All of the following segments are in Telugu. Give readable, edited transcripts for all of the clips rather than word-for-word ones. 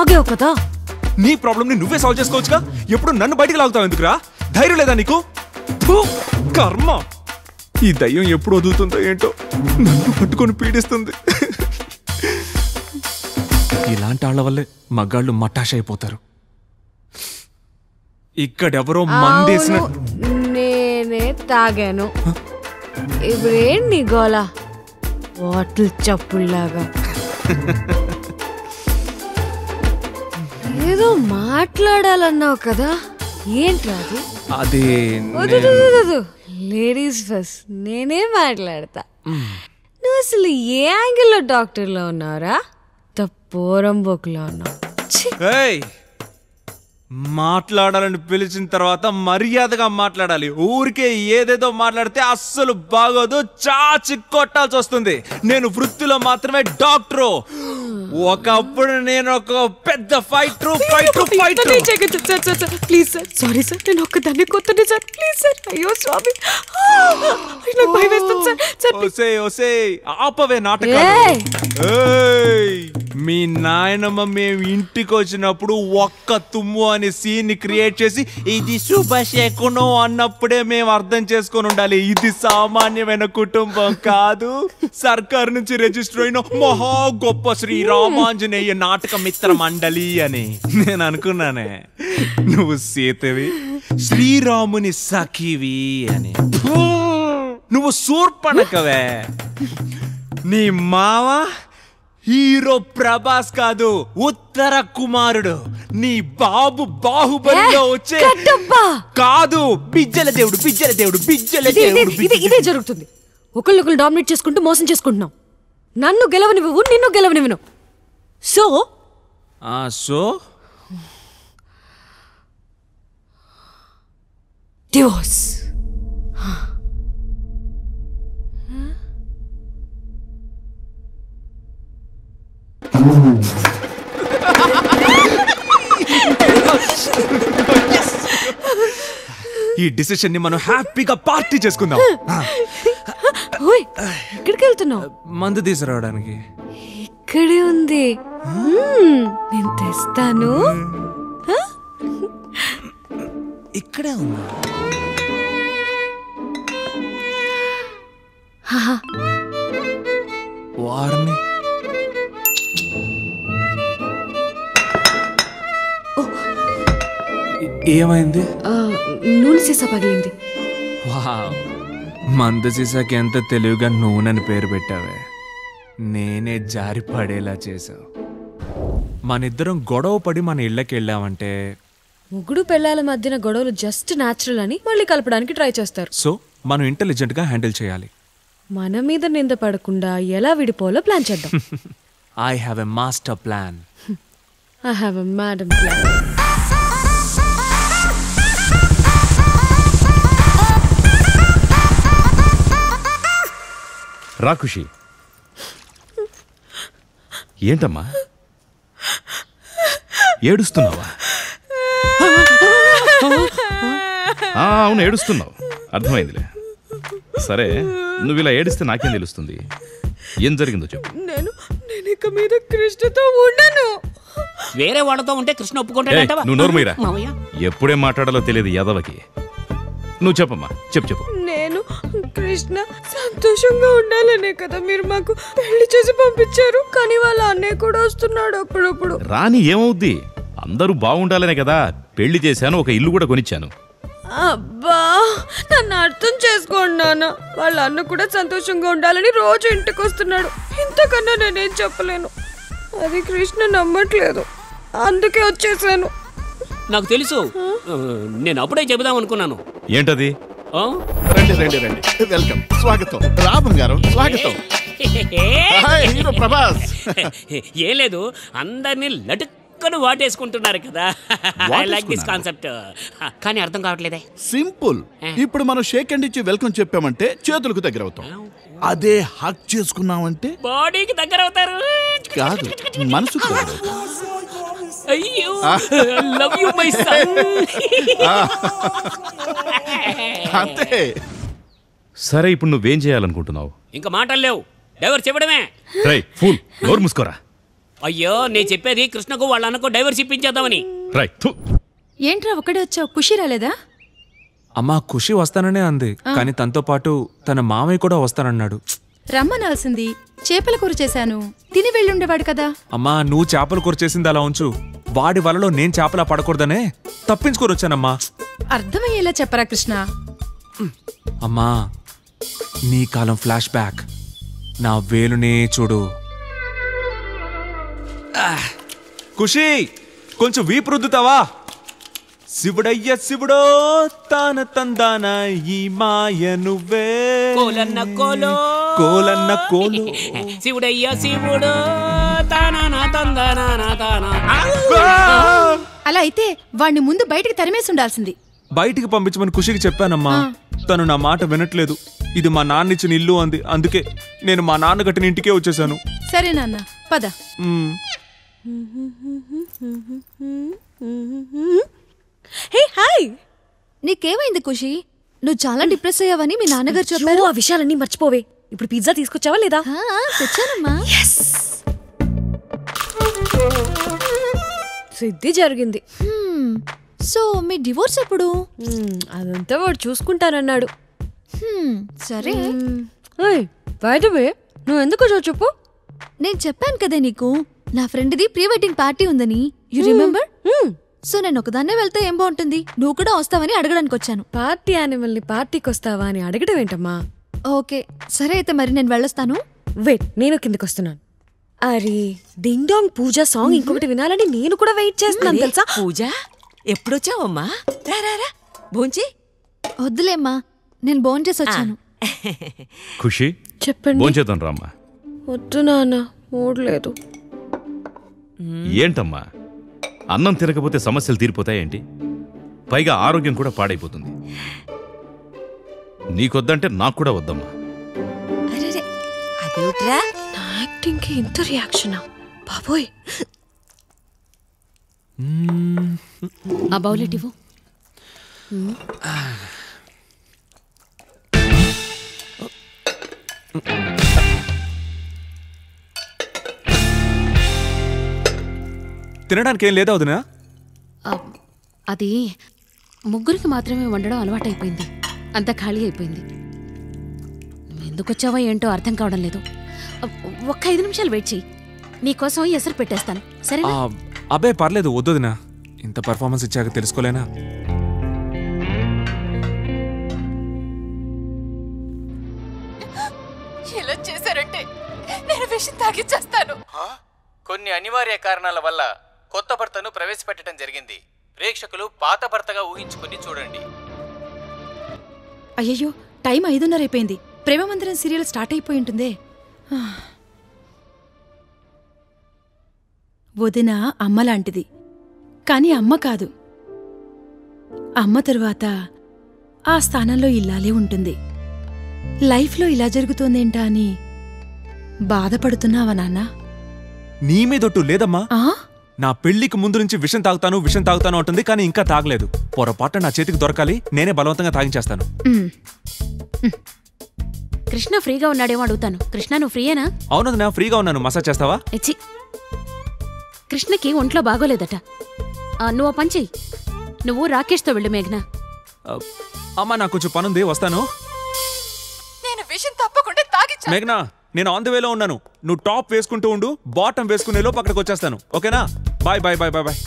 ఆగావు కదా. నీ ప్రాబ్లం ని నువ్వే సాల్వ్ చేసుకోవచ్చుగా. ఎప్పుడు నన్ను బయటికి లాగుతావు ఎందుకురా? ధైర్యం లేదా నీకు? కర్మ. ఈ దయ్యం ఎప్పుడు వదులుతుందో ఏంటో, నన్ను పట్టుకొని పీడిస్తుంది. ఇలాంటి వాళ్ళ వల్లే మగాళ్ళు మటాష్ అయిపోతారు. ఇక్కడెవరో మందేసిన నేనే తాగాను. ఇప్పుడేంటి గోళ? బాటిల్ చప్పుల్లాగా ఏదో మాట్లాడాలన్నావు కదా, ఏంట్రా అది? లేడీస్ ఫస్ట్, నేనే మాట్లాడతా. నువ్వు అసలు ఏ యాంగిల్లో డాక్టర్లో ఉన్నావురా? పోరంబోకులో ఉన్నావు. మాట్లాడాలని పిలిచిన తర్వాత మర్యాదగా మాట్లాడాలి. ఊరికే ఏదేదో మాట్లాడితే అస్సలు బాగోదు, చాచి కొట్టాల్సి వస్తుంది. నేను వృత్తిలో మాత్రమే డాక్టరు. ఒకప్పుడు నేను ఒక పెద్ద fighter. Please sir, sorry sir, నేను ఒక్కదాన్ని కొత్తది సార్, ప్లీజ్ సార్. అయ్యో స్వామి, ఆపవే నాటకాలు. మీ నాయనమ్మ మేము ఇంటికి వచ్చినప్పుడు ఒక్క తుమ్ము అనే సీన్ ని క్రియేట్ చేసి ఇది శుభశకునం అన్నప్పుడే మేము అర్థం చేసుకొని ఉండాలి. ఇది సామాన్యమైన కుటుంబం కాదు, సర్కార్ నుంచి రిజిస్టర్ అయిన మహా గొప్ప శ్రీ రామాంజనేయ నాటక మిత్ర మండలి అని. నేను అనుకున్నానే నువ్వు సీతవి, శ్రీరాముని సఖివి అని. నువ్వు శూర్పణఖవే. నీ మావ హీరో ప్రభాస్ కాదు, ఉత్తర కుమారుడు. నీ బాబు బాహుబలిలో వచ్చే కాదు, బిజ్జల దేవుడు. ఇదే జరుగుతుంది. ఒకళ్ళొకళ్ళు డామినేట్ చేసుకుంటూ మోసం చేసుకుంటున్నాం. నన్ను గెలవనివ్వవు, నిన్ను గెలవనివ్వను. So divorce. ఈ డిసిషన్ ని మనం హ్యాపీగా పార్టీ చేసుకుందాం. ఎక్కడికి వెళ్తున్నావు? మందు తీసుకురావడానికి. ఇక్కడే ఉంది, నేను తెస్తాను. ఇక్కడే ఉంది. వారిని ఏమైంది? నూనె సీసా పగిలింది. మందు సీసాకి ఎంత తెలివిగా నూనెని పేరు పెట్టావే. నేనే జారి పడేలా చేసావు. మనిద్దరం గొడవ పడి మన ఇళ్ళకి వెళ్ళామంటే ముగ్గురు పెళ్ళాల మధ్యన గొడవలు జస్ట్ న్యాచురల్ అని మళ్ళీ కలపడానికి ట్రై చేస్తారు. సో మనం ఇంటెలిజెంట్ గా హ్యాండిల్ చేయాలి. మన మీద నింద పడకుండా ఎలా విడిపోవాలో ప్లాన్ చేద్దాం. I have a master plan. I have a madam plan. రాకుషి, ఏంటమ్మా ఏడుస్తున్నావా? అవును ఏడుస్తున్నావు, అర్థమైందిలే. సరే, నువ్వు ఇలా ఏడిస్తే నాకేం తెలుస్తుంది? ఏం జరిగిందో చెప్పు. నేను ఇక మీద కృష్ణతో ఉండను. వేరే వాళ్ళతో ఉంటే కృష్ణ ఒప్పుకుంటాడంటావా? నువ్వు నోరు మీరా. ఎప్పుడేం మాట్లాడాలో తెలియదు యాదవకి. నువ్వు చెప్పమ్మా, చెప్పు. నేను కృష్ణ సంతోషంగా ఉండాలనే కదా మీరు మాకు పెళ్లి చేసి పంపించారు. కానీ వాళ్ళ అన్నయ్య కూడా వస్తున్నాడు అప్పుడప్పుడు. రాని ఏమవుద్ది, అందరూ బాగుండాలనే కదా పెళ్లి చేశాను, ఒక ఇల్లు కూడా కొనిచ్చాను. అబ్బా, నన్ను అర్థం చేసుకోండి నాన్న. వాళ్ళ అన్న కూడా సంతోషంగా ఉండాలని రోజు ఇంటికి వస్తున్నాడు. ఇంతకన్నా నేనేం చెప్పలేను. అది కృష్ణ నమ్మట్లేదు, అందుకే వచ్చేసాను. నాకు తెలుసు, నేను అప్పుడే చెబుదాం అనుకున్నాను. ఏంటది? రండి వెల్కమ్, స్వాగతం. రా బంగారం, స్వాగతం. హీరో ప్రభాస్. ఏం లేదు, అందరినీ లటుక్కను వాటేసుకుంటున్నారు కదా. I like this concept. కానీ అర్థం కావట్లేదే. సింపుల్. ఇప్పుడు మనం షేక్ హ్యాండ్ ఇచ్చి వెల్కమ్ చెప్పామంటే చేతులకు దగ్గర అవుతాం. అదే హక్ చేసుకున్నామంటే బాడీకి దగ్గర అవుతారు. కాదు, మనసుకు దగ్గర అవుతాం. అయ్యో, లవ్ యు మై సన్. అంతే. సరే, ఇప్పుడు నువ్వేం చేయాలనుకుంటున్నావు? ఇంకా మాటలు లేవు, ఎవరు చెప్పడమే. ఫూల్, నోరు మూసుకోరా. అయ్యో నేను చెప్పేది కృష్ణకు వాళ్ళ అన్నకు డైవర్స్ ఇప్పించేద్దామని. రైట్. ఏంట్రా ఒక్కడే వచ్చావు? ఖుషి రాలేదా? అమ్మా ఖుషి వస్తాననే అంది, కానీ తనతో పాటు తన మామయ్య కూడా వస్తానన్నాడు. రమ్మనాల్సింది. చేపల కూర చేశాను, తిని వెళ్ళుండేవాడు కదా. అమ్మా నువ్వు చేపల కూర చేసింది అలా ఉంచు, వాడి వలలో నేను చేపలా పడకూడదనే తప్పించుకొని వచ్చానమ్మా. అర్థమయ్యేలా చెప్పరా కృష్ణ. అమ్మా నీ కాలం ఫ్లాష్ బ్యాక్, నా వేలునే చూడు. ఖుషి కొంచెం వీపు రుద్దుతావా? శివుడయ్య శివుడో తాన తందాన ఈ మాయ నువ్వే కోలన్న కోలో కోలన్న కోలు శివుడయ్యా శివుడు తానా తందానా తానా. అలా అయితే వాణ్ణి ముందు బయటికి తరిమేసి ఉండాల్సింది. బయటికి పంపించమని ఖుషికి చెప్పానమ్మా, తను నా మాట వినట్లేదు. ఇది మా నాన్న ఇచ్చిన ఇల్లు అంది, అందుకే నేను మా నాన్న కట్టిన ఇంటికే వచ్చేసాను. సరే నాన్న పద. హే హాయ్, నీకేమైంది ఖుషి? నువ్వు చాలా డిప్రెస్ అయ్యావని మీ నాన్నగారు చెప్పారు. ఆ విషయాలన్నీ మర్చిపోవే. ఇప్పుడు పిజ్జా తీసుకొచ్చావా లేదా? తెచ్చానమ్మా. సిద్ధి జరిగింది. సో మీ డివోర్స్ ఎప్పుడు? అదంతా వాడు చూసుకుంటానన్నాడు. సరే. బై ద వే నువ్వు ఎందుకు వచ్చావు చెప్పు. నేను చెప్పాను కదా నీకు, నా ఫ్రెండ్ది ప్రీ వెడ్డింగ్ పార్టీ ఉందని. You remember? సో నేను ఒకదాన్నే వెళ్తే ఏం బాగుంటుంది, నువ్వు కూడా వస్తావని అడగడానికి వచ్చాను. పార్టీ యానిమల్ని పార్టీకి వస్తావా అని అడగడం ఏంటమ్మా? ఓకే సరే అయితే మరి నేను వెళ్ళొస్తాను. వెయిట్, నేను కిందకి వస్తున్నాను. అరే డింగ్ డాంగ్ పూజ సాంగ్ ఇంకొకటి వినాలని నేను కూడా వెయిట్ చేస్తున్నాను తెలుసా. పూజ ఎప్పుడొచ్చావమ్మా? రా భోంచి. వద్దులేమ్మా, నేను భోంచేసి వచ్చాను. ఖుషి చెప్పండి. భోంచేద్దాం రామ్మా. వద్దు నాన్న, మూడ్ లేదు. ఏంటమ్మా, అన్నం తినకపోతే సమస్యలు తీరిపోతాయేంటి? పైగా ఆరోగ్యం కూడా పాడైపోతుంది. నీకొద్దంటే నాకు కూడా వద్దమ్మా. అదేమిట్రా నా యాక్టింగ్కి ఇంత రియాక్షనా బాబోయ్. ఆ బౌలెట్ ఇవ్వు. తినడానికి ఏం లేదా వదినా? అది ముగ్గురికి మాత్రమే వండడం అలవాటైపోయింది, అంతా ఖాళీ అయిపోయింది. నువ్వు ఎందుకు వచ్చావో ఏంటో అర్థం కావడం లేదు. ఒక్క 5 నిమిషాలు వెయిట్ చెయ్యి, నీకోసం ఎసరు పెట్టేస్తాను సరే? అబ్బే పర్లేదు, వద్దుదినా. ఇంత పర్ఫార్మెన్స్ ఇచ్చాక తెలుసుకోలేనా? ఇలా చేశారంటే నేను విషయం తాగిచ్చేస్తాను. కొన్ని అనివార్య కారణాల వల్ల కొత్త భర్తను ప్రవేశపెట్టడం జరిగింది. ప్రేక్షకులు పాత భర్తగా ఊహించుకుని చూడండి. అయ్యయ్యో, టైం 5:30 అయిపోయింది. ప్రేమ మందిరం సీరియల్ స్టార్ట్ అయిపోయి ఉంటుందే. వదిన అమ్మ లాంటిది, కానీ అమ్మ కాదు. అమ్మ తరువాత ఆ స్థానంలో ఇల్లాలే ఉంటుంది. లైఫ్లో ఇలా జరుగుతోందేంటా అని బాధపడుతున్నావా నాన్న? నీ మీదొట్టు లేదమ్మా. నా పెళ్లికి ముందు నుంచి విషం తాగుతాను అంటుంది, కానీ ఇంకా తాగలేదు. పొరపాటు నా చేతికి దొరకాలి, నేనే బలవంతంగా తాగించేస్తాను. కృష్ణ ఫ్రీగా ఉన్నాడేమో అడుగుతాను. కృష్ణ నువ్వు ఫ్రీయేనా? అవును, నా ఫ్రీగా ఉన్నాను. మసాజ్ చేస్తావా? ఎచ్చి, కృష్ణకి ఒంట్లో బాగోలేదట. నువ్వు పని చెయ్యి, నువ్వు రాకేష్తో వెళ్ళు. మేఘన అమ్మా నాకు కొంచెం పనుంది, వస్తాను. నేను విషయం తప్పకుండా తాగిచ్చా. మేఘనా, నేను ఆన్ ది వేలో ఉన్నాను. నువ్వు టాప్ వేసుకుంటూ ఉండు, బాటం వేసుకునే లోపు అక్కడికి వచ్చేస్తాను. ఓకేనా? Bye bye bye bye bye.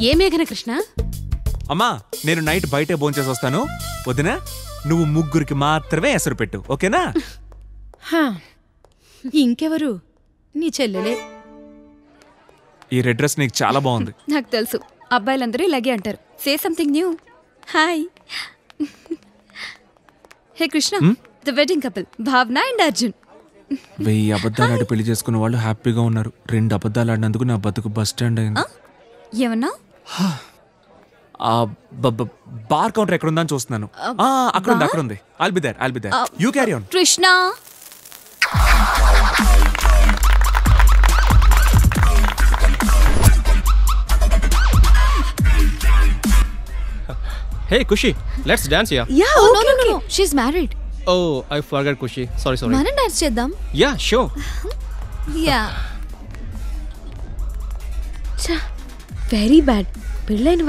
ఏ మేఘన కృష్ణ? అమ్మా నేను నైట్ బయటే భోంచేసి వస్తాను. వదినా, నువ్వు ముగ్గురికి మాత్రమే ఎసరు పెట్టు, ఓకేనా? ఇంకెవరు? నీ చెల్లెలే. ఈ రెడ్ డ్రెస్ నీకు చాలా బాగుంది. నాకు తెలుసు, అబ్బాయిలందరూ ఇలాగే అంటారు. Say something new. Hi. Hey Krishna, the wedding couple భావన అండ్ అర్జున్. 1000 అబద్ధాలు ఆడి పెళ్లి చేసుకున్న వాళ్ళు హ్యాపీగా ఉన్నారు. 2 అబద్ధాలు ఆడినందుకు నా బతుకు బస్ స్టాండ్ అయింది. ఏమన్నా? బార్ కౌంటర్ ఎక్కడ ఉందని చూస్తున్నాను. అక్కడ ఉంది. I'll be there. You carry on. Krishna, Hey Kushi, let's dance here. Yeah, oh, okay, no. She's married. Oh, I forgot Kushi. Sorry. మనం డాన్స్ చేద్దాం. Yeah, sure. Yeah. Very bad. పెళ్ళైన